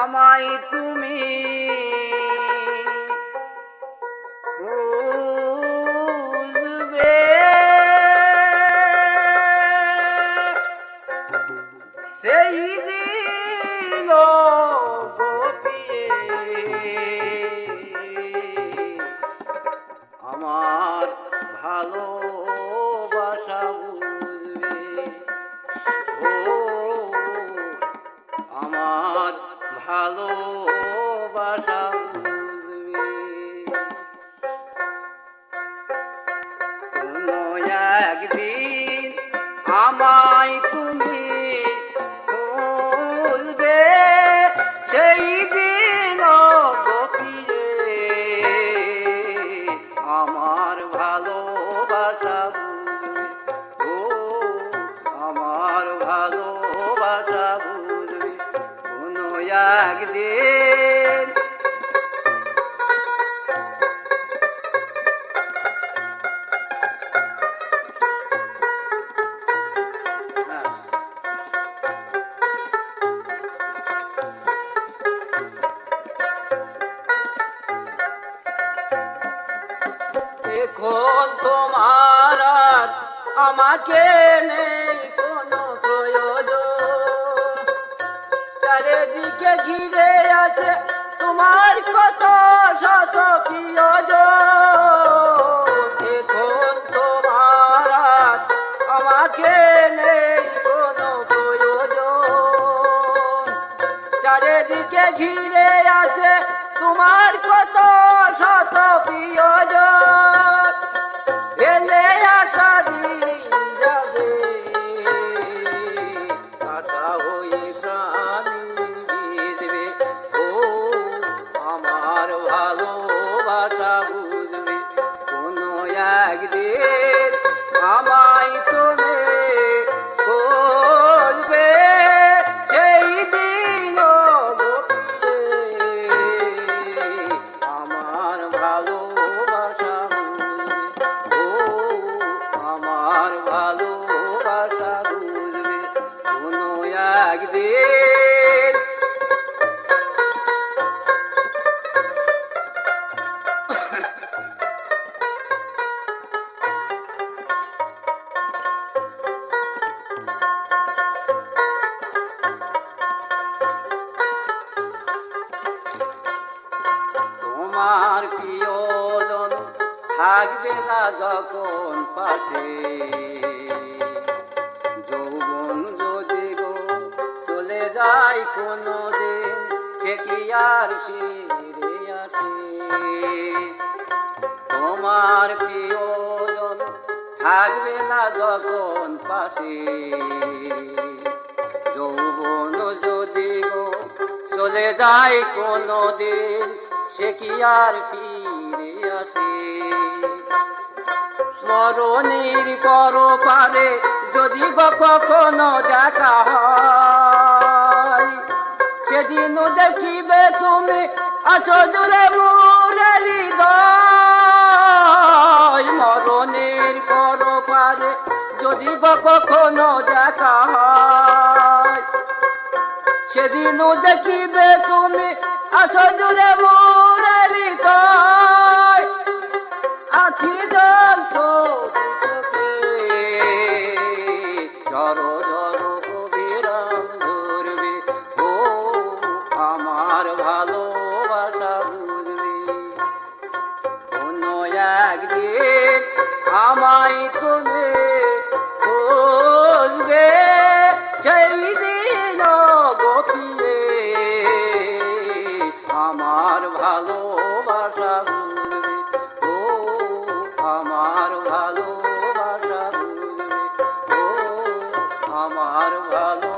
আমায় তুমি খুঁজবে, সেই দিন গোপিয়ে আমার ভালোবাসা বুঝবে। ও আমার ভালোবাসা বুঝবে। কোনো একদিন আমায় তুমি ভুলবে, সেই দিন গোপিয়ে আমার ভালোবাসা বুঝবে। ও আমার ভালোবাসা বুঝবে কোনো একদিন। এখন তোমার আর আমাকে নেই কোনো প্রয়োজন, চারিদিকে ঘিরে আছে তোমার কত শত প্রিয়জন। এখন তোমার আর আমাকে নেই কোনো প্রয়োজন, চারিদিকে ঘিরে আছে তোমার কত শত প্রিয়জন। এলে আসা দিন যাবে, কাটা হয়ে প্রাণী ভিজবে। ও আমার ভালোবাসা বুঝবে কোনো একদিন আমায় তুমি বলবে, সেই দিন গোপিয়ে আমার ভালোবাসা বুঝবে। ও আমার ভালোবাসা বুঝবে কোনো একদিন। তোমার প্রিয়জন থাকবে না যখন পাশে, যৌবন যদি গো চলে যায় কোনো দিন, সে কি আর ফিরে আসে। তোমার প্রিয়জন থাকবে না যখন পাশে, যৌবন যদি গো চলে যায় কোনো দিন, সে কি আর ফিরে আসে। মরণের পরপারে যদি গো কখনো দেখা হয়, সেদিনও দেখিবে তুমি আছো জুড়ে মোরে হৃদয়। মরণের পরপারে যদি গো কখনো দেখা হয়, সেদিনও দেখিবে তুমি আছো জুড়ে মোরে হৃদয়। আখি জল তো চোখে ঝরো ঝরো অবিরাম ধরবে। ও আমার ভালোবাসা বুঝবে কোনো একদিন আমায় তুমি বুঝবে, সেই দিন গোপিয়ে আমার ভালোবাসা বুঝবে। ও আমার ভালোবাসা বুঝবে। ও আমার ভালো